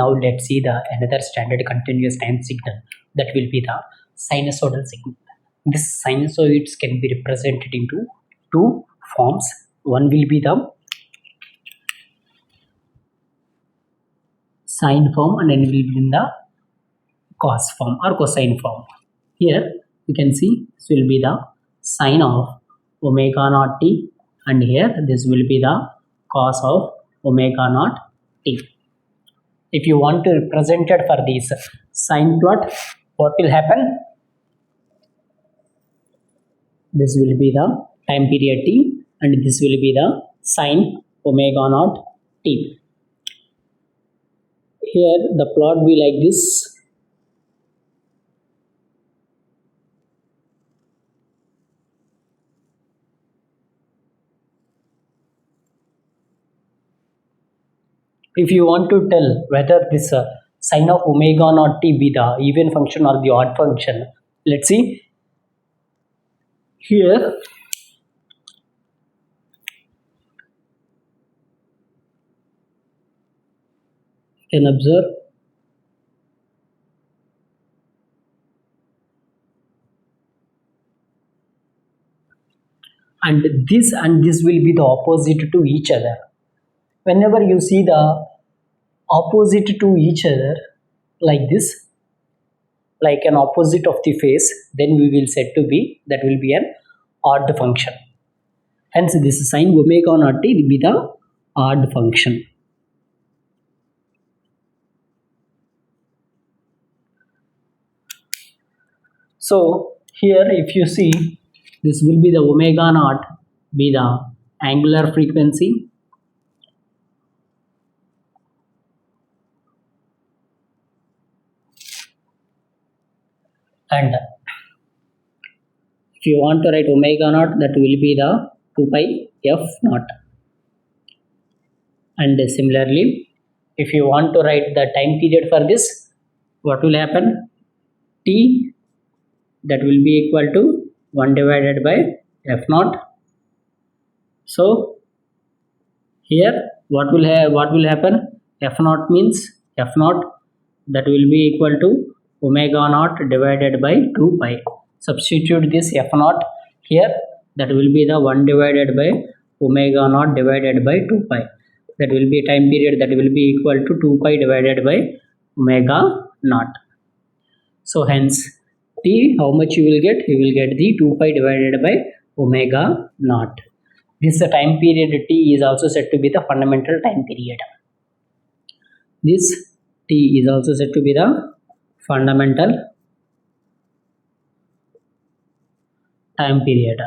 Now let's see the another standard continuous time signal, that will be the sinusoidal signal. This sinusoids can be represented into two forms. One will be the sine form and then will be in the cos form or cosine form. Here you can see this will be the sine of omega naught t, and here this will be the cos of omega naught t. If you want to represent it for this sine plot, what will happen? This will be the time period t and this will be the sine omega naught t. Here the plot will be like this. If you want to tell whether this sine of omega naught t be the even function or the odd function, let's see. Here you can observe and this will be the opposite to each other. Whenever you see the opposite to each other like this, like an opposite of the face, then we will said to be that will be an odd function. Hence this sine omega naught t will be the odd function. So here if you see, this will be the omega naught be the angular frequency, and if you want to write omega naught, that will be the 2 pi f naught. And similarly, if you want to write the time period for this, what will happen? T, that will be equal to 1 divided by f naught. So here what will happen? F naught means f naught, that will be equal to omega naught divided by 2 pi. Substitute this f naught here, that will be the 1 divided by omega naught divided by 2 pi. That will be time period, that will be equal to 2 pi divided by omega naught. So hence t, how much you will get? You will get the 2 pi divided by omega naught. This time period t is also said to be the fundamental time period. This t is also said to be the fundamental time period.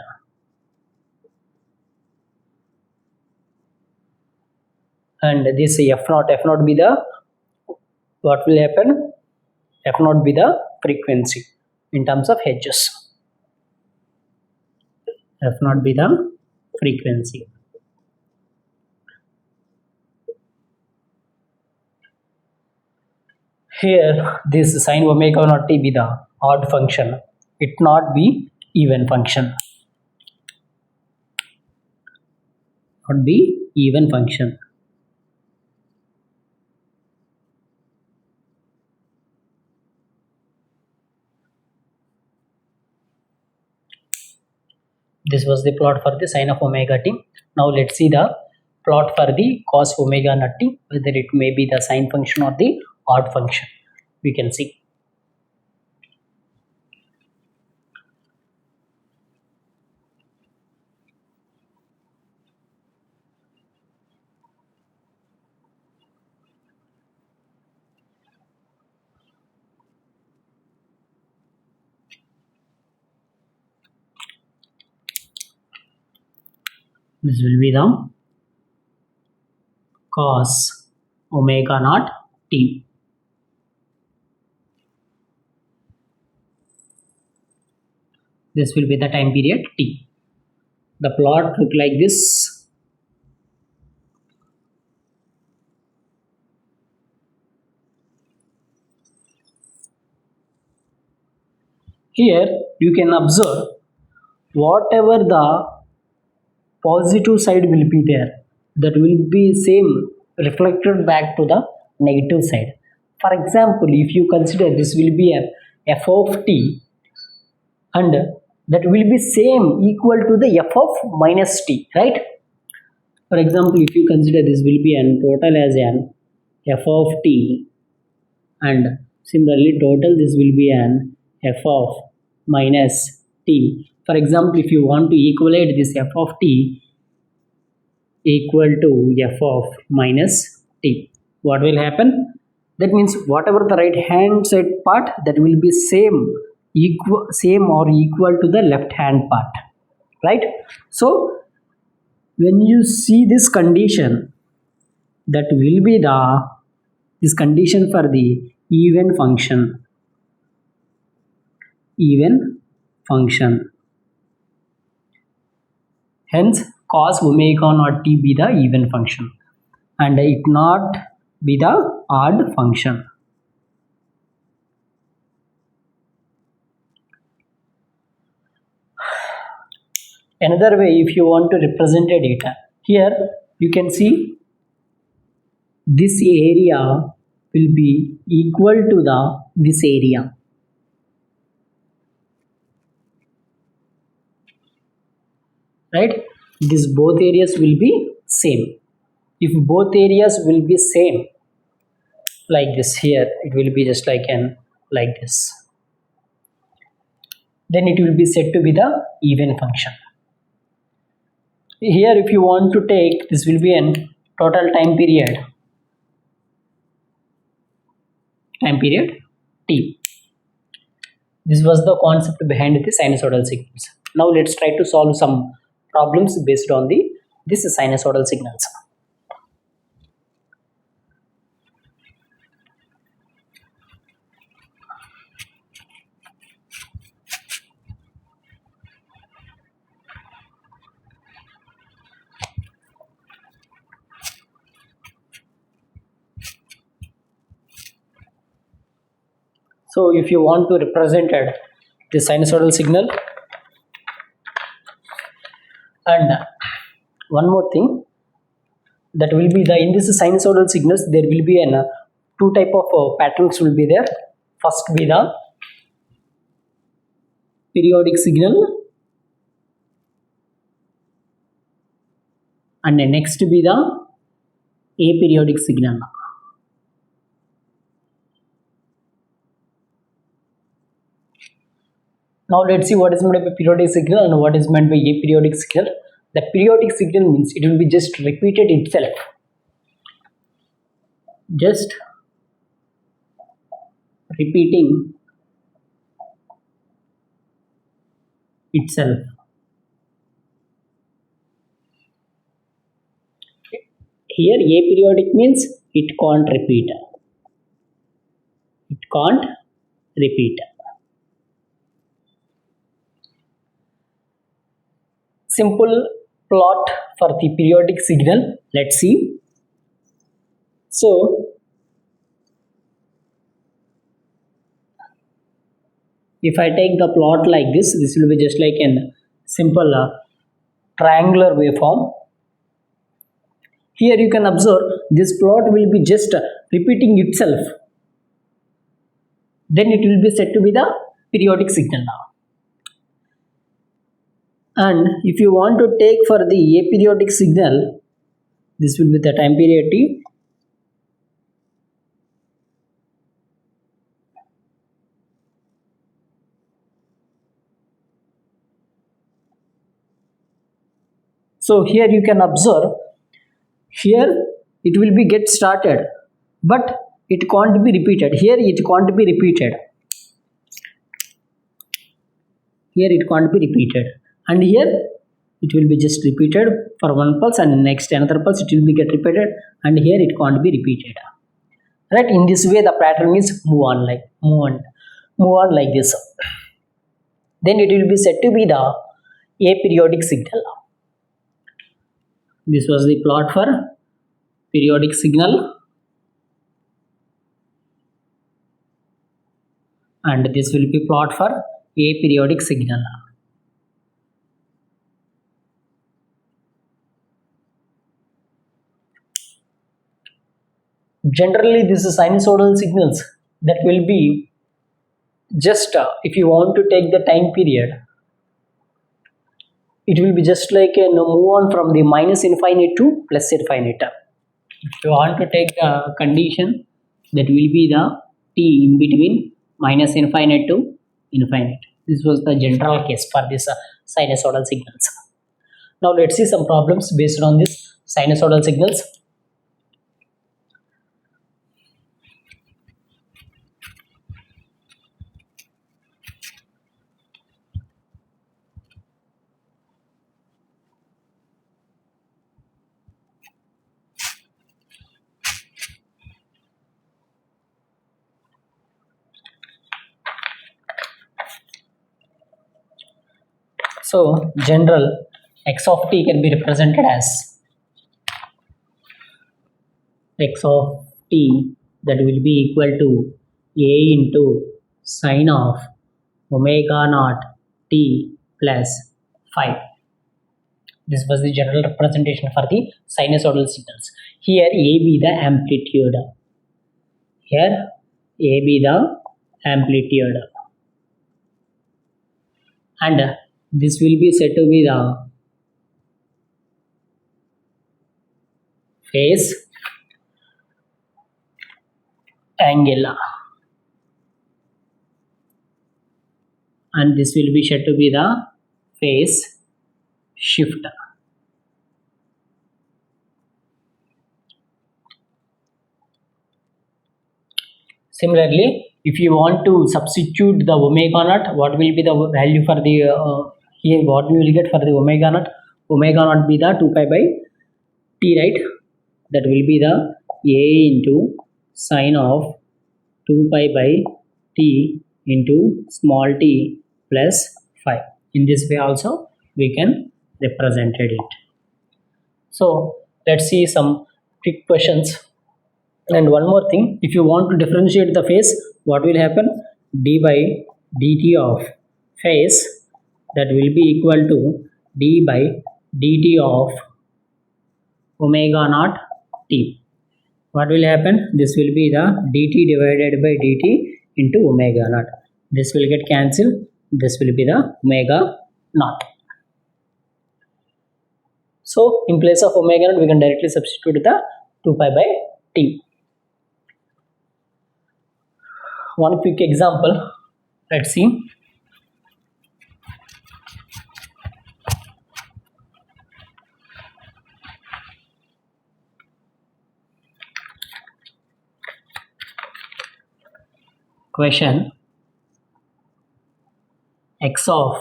And this f naught be the, what will happen? F naught be the frequency in terms of hertz. F naught be the frequency. Here this sine omega naught t be the odd function, it not be even function, not be even function. This was the plot for the sine of omega t. Now let's see the plot for the cos omega naught t, whether it may be the sine function or the odd function. We can see. This will be the cos omega naught t. This will be the time period t. The plot look like this. Here you can observe whatever the positive side will be there, that will be same reflected back to the negative side. For example, if you consider this will be a f of t, and that will be same equal to the f of minus t, right? For example, if you consider this will be an total as an f of t, and similarly total this will be an f of minus t. For example, if you want to equate this f of t equal to f of minus t, what will happen? That means whatever the right hand side part, that will be same or equal to the left hand part, right? So when you see this condition, that will be this condition for the even function. Hence cos omega naught t be the even function and it not be the odd function. Another way, if you want to represent a data, here you can see this area will be equal to this area, right? These both areas will be same. If both areas will be same, like this, here it will be just like this, then it will be said to be the even function. Here if you want to take, this will be an total time period t. This was the concept behind the sinusoidal signals. Now let's try to solve some problems based on this sinusoidal signals. So if you want to represent the sinusoidal signal, and one more thing, that will be in this sinusoidal signals there will be two type of patterns will be there. First be the periodic signal, and next be the aperiodic signal. Now let's see what is meant by periodic signal and what is meant by aperiodic signal. The periodic signal means it will be just repeated itself. Just repeating itself. Here aperiodic means it can't repeat. It can't repeat. Simple plot for the periodic signal. Let's see. So if I take the plot like this will be just like a simple triangular waveform. Here you can observe this plot will be just repeating itself. Then it will be said to be the periodic signal now. And if you want to take for the aperiodic signal, this will be the time period t. So here you can observe, here it will be get started, but it can't be repeated. Here it can't be repeated. Here it can't be repeated. And here it will be just repeated for one pulse, and next another pulse it will be get repeated, and here it can't be repeated. Right? In this way the pattern is move on like this. Then it will be said to be the aperiodic signal. This was the plot for periodic signal, and this will be plot for aperiodic signal. Generally, this is sinusoidal signals that will be just if you want to take the time period, it will be just like a move on from the minus infinite to plus infinite. If you want to take the condition, that will be the t in between minus infinite to infinite. This was the general case for this sinusoidal signals. Now let's see some problems based on this sinusoidal signals. So general x of t can be represented as x of t that will be equal to a into sine of omega naught t plus phi. This was the general representation for the sinusoidal signals. Here a be the amplitude. Here a be the amplitude. And this will be said to be the phase angle. And this will be said to be the phase shift. Similarly, if you want to substitute the omega naught, what will be the value for the here? What we will get for the omega naught? Omega naught be the 2 pi by t, right? That will be the a into sine of 2 pi by t into small t plus phi. In this way also we can represent it. So let's see some quick questions. And one more thing, if you want to differentiate the phase, what will happen? D by dt of phase, that will be equal to d by dt of omega naught t. What will happen? This will be the dt divided by dt into omega naught. This will get cancelled. This will be the omega naught. So in place of omega naught, we can directly substitute the 2 pi by t. One quick example, let's see. Question: x of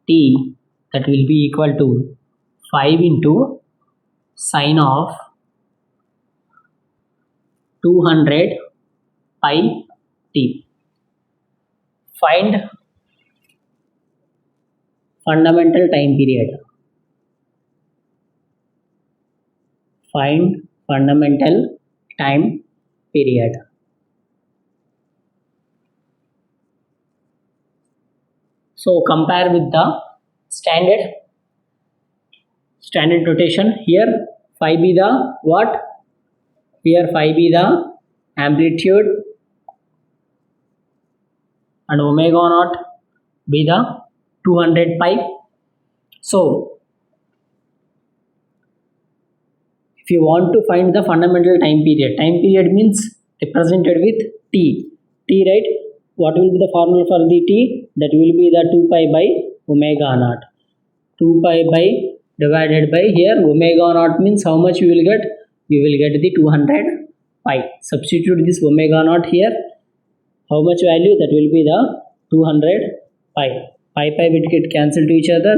t that will be equal to 5 into sine of 200 pi t. Find fundamental time period. Find fundamental time period. So compare with the standard notation. Here phi be the what? Here phi be the amplitude and omega naught be the 200 pi. So if you want to find the fundamental time period means represented with t, right? What will be the formula for the t? That will be the 2 pi by omega naught. 2 pi by divided by, here omega naught means how much you will get? You will get the 200 pi. Substitute this omega naught here. How much value? That will be the 200 pi. Pi will get cancelled to each other.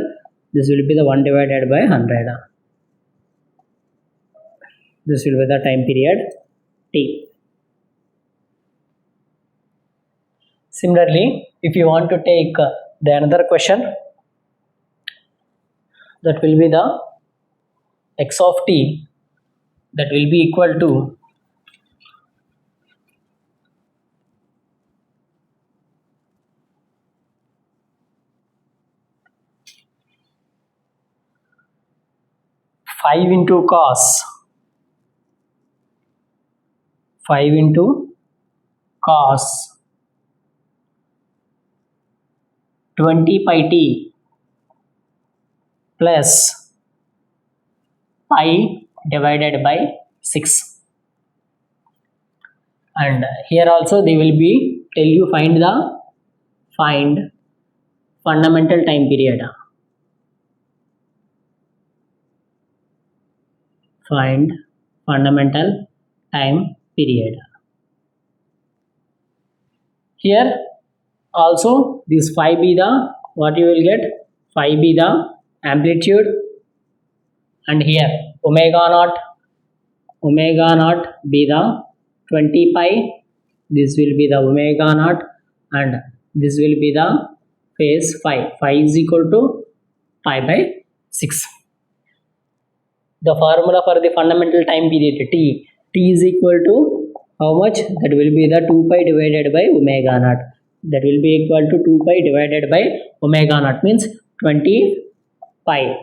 This will be the 1 divided by 100. This will be the time period t. Similarly, if you want to take the another question, that will be the x of t that will be equal to five into cos 5 into cos 20 pi t plus pi divided by 6. And here also they will be tell you find fundamental time period. Find fundamental time period. Here also this phi be the what you will get, phi be the amplitude, and here omega naught be the 20 pi, this will be the omega naught, and this will be the phase phi is equal to pi by 6. The formula for the fundamental time period t is equal to how much? That will be the 2 pi divided by omega naught. That will be equal to 2 pi divided by omega naught, means 20 pi.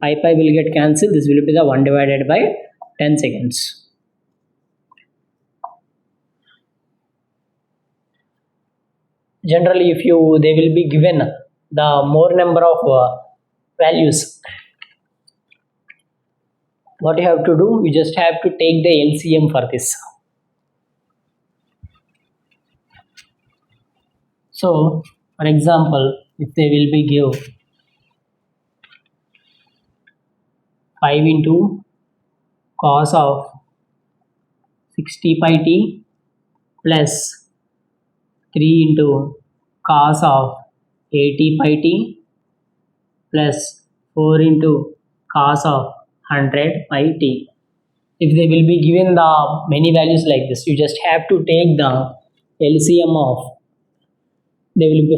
Pi will get cancelled. This will be the 1 divided by 10 seconds. Generally, if they will be given the more number of values, what you have to do, you just have to take the LCM for this. So for example, if they will be give 5 into cos of 60 pi t plus 3 into cos of 80 pi t plus 4 into cos of 100 pi t. If they will be given the many values like this, you just have to take the LCM of, they will be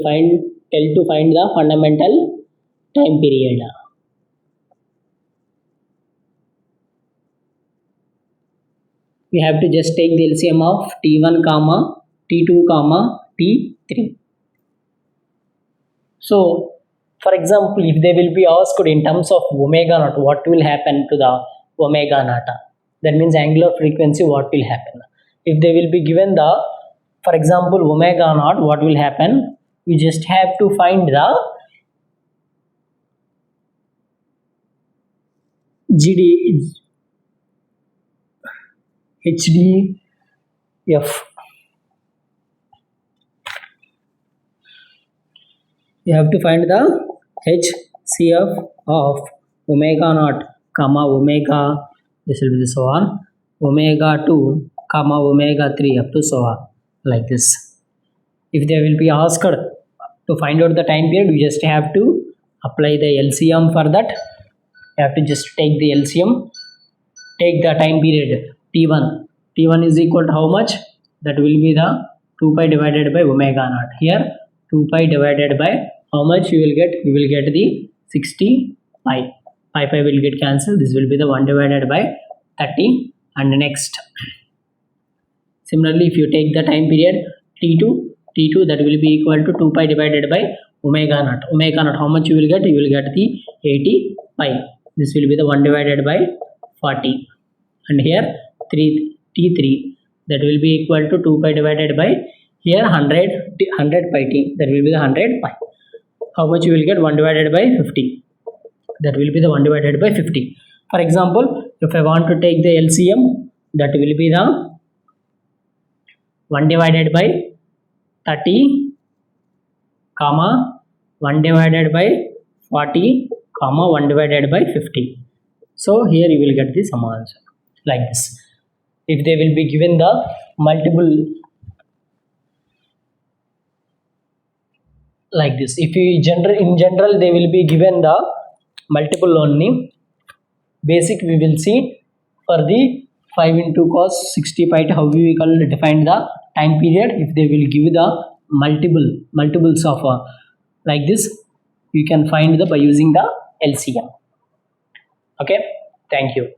tell to find the fundamental time period. We have to just take the LCM of t1 comma t2 comma t3. So for example, if they will be asked in terms of omega naught, what will happen to the omega naught? That means angular frequency, what will happen? If they will be given the, for example, omega naught, what will happen? You just have to find the HDF. You have to find the HCF of omega naught comma omega, this will be so on, omega 2 comma omega 3 up to so on, like this. If they will be asked to find out the time period, you just have to apply the LCM for that. You have to just take the LCM, take the time period t1 is equal to how much? That will be the 2 pi divided by omega naught. Here 2 pi divided by how much you will get? You will get the 60 pi. Pi will get cancelled. This will be the 1 divided by 30. And next, similarly, if you take the time period t2, that will be equal to 2 pi divided by omega naught. Omega naught, how much you will get? You will get the 80 pi. This will be the 1 divided by 40. And here t3, that will be equal to 2 pi divided by here 100 pi t. That will be the 100 pi. How much you will get? 1 divided by 50. That will be the 1 divided by 50. For example, if I want to take the LCM, that will be the 1 divided by 30 comma 1 divided by 40 comma 1 divided by 50. So here you will get the sum answer like this. If they will be given the multiple like this, if you in general they will be given the multiple only. Basic we will see for the 5 into cos 60 pi how we will define the time period. If they will give the multiples of like this, you can find by using the LCM. Okay, thank you.